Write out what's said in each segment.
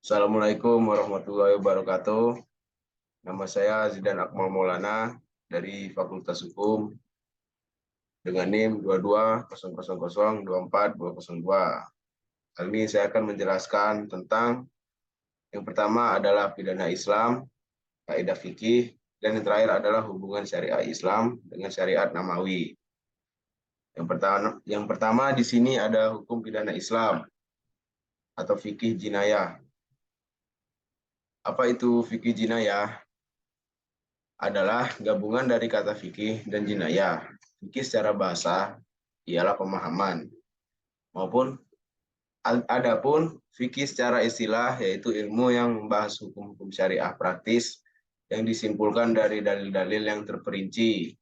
Assalamualaikum warahmatullahi wabarakatuh. Nama saya Zidan Akmal Maulana dari Fakultas Hukum dengan NIM 2200024202. Kali ini saya akan menjelaskan tentang yang pertama adalah pidana Islam, kaidah fikih, dan yang terakhir adalah hubungan syariah Islam dengan syariat Namawi. Yang pertama di sini ada hukum pidana Islam atau fikih jinayah. Apa itu fikih jinayah? Adalah gabungan dari kata fikih dan jinayah. Fikih secara bahasa ialah pemahaman, maupun adapun fikih secara istilah yaitu ilmu yang membahas hukum-hukum syariah praktis yang disimpulkan dari dalil-dalil yang terperinci.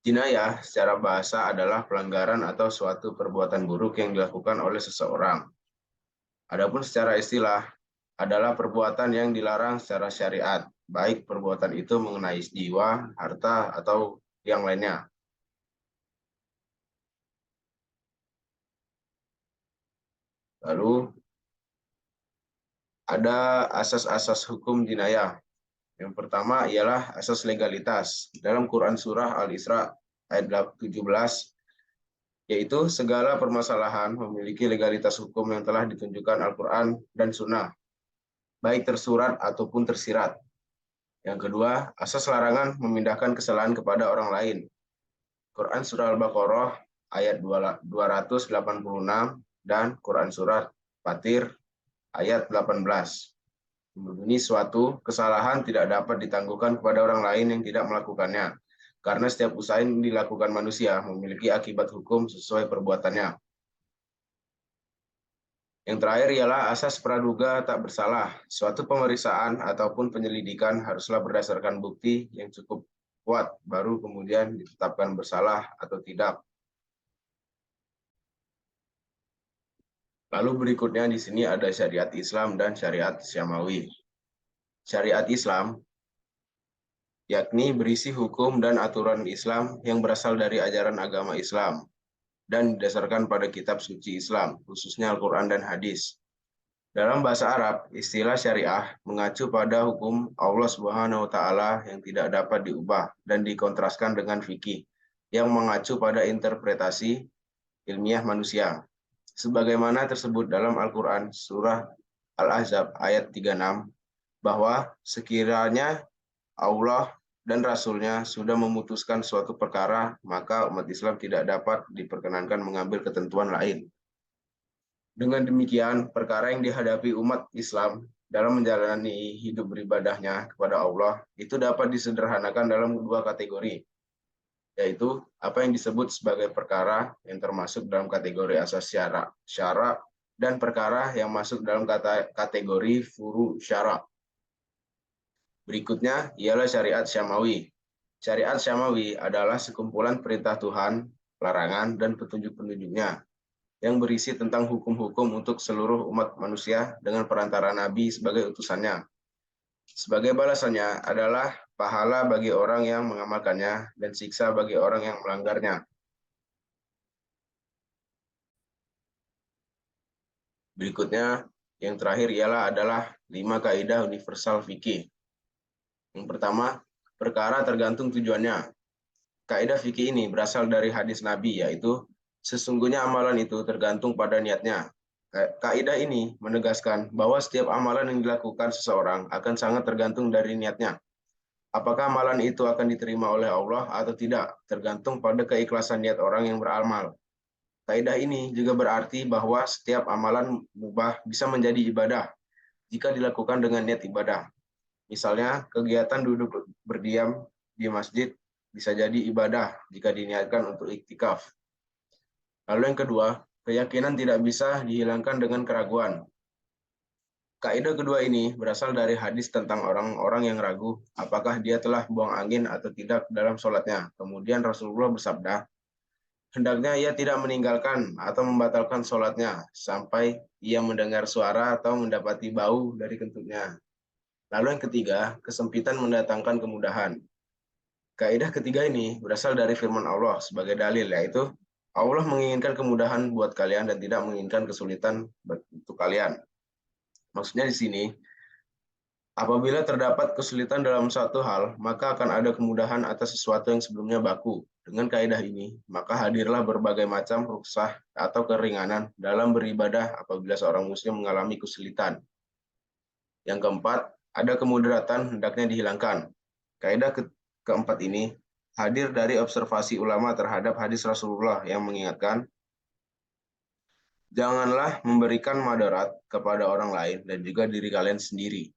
Jinayah secara bahasa adalah pelanggaran atau suatu perbuatan buruk yang dilakukan oleh seseorang. Adapun secara istilah adalah perbuatan yang dilarang secara syariat, baik perbuatan itu mengenai jiwa, harta, atau yang lainnya. Lalu ada asas-asas hukum jinayah. Yang pertama ialah asas legalitas. Dalam Quran Surah Al-Isra ayat 17, yaitu segala permasalahan memiliki legalitas hukum yang telah ditunjukkan Al-Quran dan Sunnah, baik tersurat ataupun tersirat. Yang kedua, asas larangan memindahkan kesalahan kepada orang lain. Quran Surah Al-Baqarah ayat 286 dan Quran Surah Fatir ayat 18. Berbunyi suatu kesalahan tidak dapat ditangguhkan kepada orang lain yang tidak melakukannya, karena setiap usaha yang dilakukan manusia memiliki akibat hukum sesuai perbuatannya. Yang terakhir ialah asas praduga tak bersalah. Suatu pemeriksaan ataupun penyelidikan haruslah berdasarkan bukti yang cukup kuat, baru kemudian ditetapkan bersalah atau tidak. Lalu berikutnya di sini ada syariat Islam dan syariat Syamawi. Syariat Islam yakni berisi hukum dan aturan Islam yang berasal dari ajaran agama Islam dan didasarkan pada kitab suci Islam, khususnya Al-Quran dan Hadis. Dalam bahasa Arab, istilah syariah mengacu pada hukum Allah Subhanahu wa taala yang tidak dapat diubah dan dikontraskan dengan fikih yang mengacu pada interpretasi ilmiah manusia. Sebagaimana tersebut dalam Al-Quran surah Al-Ahzab ayat 36, bahwa sekiranya Allah dan Rasul-Nya sudah memutuskan suatu perkara, maka umat Islam tidak dapat diperkenankan mengambil ketentuan lain. Dengan demikian, perkara yang dihadapi umat Islam dalam menjalani hidup beribadahnya kepada Allah itu dapat disederhanakan dalam dua kategori, yaitu apa yang disebut sebagai perkara yang termasuk dalam kategori asas syara dan perkara yang masuk dalam kategori furu syara. Berikutnya ialah syariat Syamawi. Syariat Syamawi adalah sekumpulan perintah Tuhan, larangan, dan petunjuk-petunjuknya yang berisi tentang hukum-hukum untuk seluruh umat manusia dengan perantara Nabi sebagai utusannya. Sebagai balasannya adalah pahala bagi orang yang mengamalkannya dan siksa bagi orang yang melanggarnya. Berikutnya, yang terakhir adalah 5 kaidah universal fikih. Yang pertama, perkara tergantung tujuannya. Kaidah fikih ini berasal dari hadis Nabi, yaitu sesungguhnya amalan itu tergantung pada niatnya. Kaidah ini menegaskan bahwa setiap amalan yang dilakukan seseorang akan sangat tergantung dari niatnya. Apakah amalan itu akan diterima oleh Allah atau tidak, tergantung pada keikhlasan niat orang yang beramal. Kaidah ini juga berarti bahwa setiap amalan mubah bisa menjadi ibadah jika dilakukan dengan niat ibadah. Misalnya, kegiatan duduk berdiam di masjid bisa jadi ibadah jika diniatkan untuk iktikaf. Lalu yang kedua, keyakinan tidak bisa dihilangkan dengan keraguan. Kaidah kedua ini berasal dari hadis tentang orang-orang yang ragu apakah dia telah buang angin atau tidak dalam sholatnya. Kemudian Rasulullah bersabda, hendaknya ia tidak meninggalkan atau membatalkan sholatnya sampai ia mendengar suara atau mendapati bau dari kentutnya. Lalu yang ketiga, kesempitan mendatangkan kemudahan. Kaidah ketiga ini berasal dari firman Allah sebagai dalil, yaitu Allah menginginkan kemudahan buat kalian dan tidak menginginkan kesulitan untuk kalian. Maksudnya di sini, apabila terdapat kesulitan dalam suatu hal, maka akan ada kemudahan atas sesuatu yang sebelumnya baku. Dengan kaidah ini, maka hadirlah berbagai macam rukhsah atau keringanan dalam beribadah apabila seorang muslim mengalami kesulitan. Yang keempat, ada kemudaratan hendaknya dihilangkan. Kaidah keempat ini hadir dari observasi ulama terhadap hadis Rasulullah yang mengingatkan, janganlah memberikan madarat kepada orang lain dan juga diri kalian sendiri.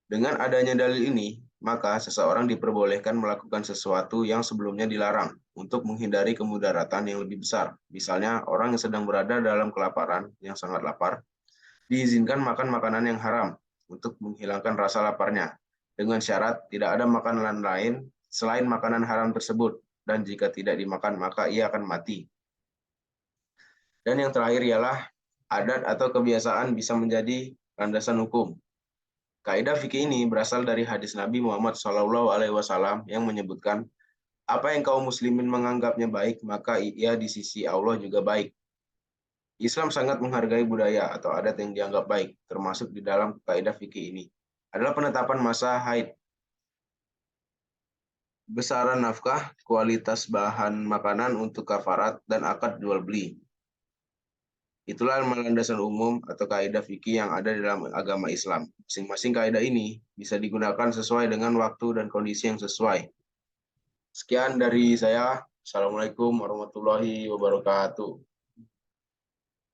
Dengan adanya dalil ini, maka seseorang diperbolehkan melakukan sesuatu yang sebelumnya dilarang untuk menghindari kemudaratan yang lebih besar. Misalnya, orang yang sedang berada dalam kelaparan yang sangat lapar, diizinkan makan makanan yang haram untuk menghilangkan rasa laparnya, dengan syarat tidak ada makanan lain selain makanan haram tersebut, dan jika tidak dimakan maka ia akan mati. Dan yang terakhir ialah adat atau kebiasaan bisa menjadi landasan hukum. Kaidah fikih ini berasal dari hadis Nabi Muhammad SAW yang menyebutkan, apa yang kaum muslimin menganggapnya baik, maka ia di sisi Allah juga baik. Islam sangat menghargai budaya atau adat yang dianggap baik, termasuk di dalam kaidah fikih ini adalah penetapan masa haid, besaran nafkah, kualitas bahan makanan untuk kafarat, dan akad jual beli. Itulah landasan umum atau kaidah fikih yang ada dalam agama Islam. Masing-masing kaidah ini bisa digunakan sesuai dengan waktu dan kondisi yang sesuai. Sekian dari saya. Assalamualaikum warahmatullahi wabarakatuh.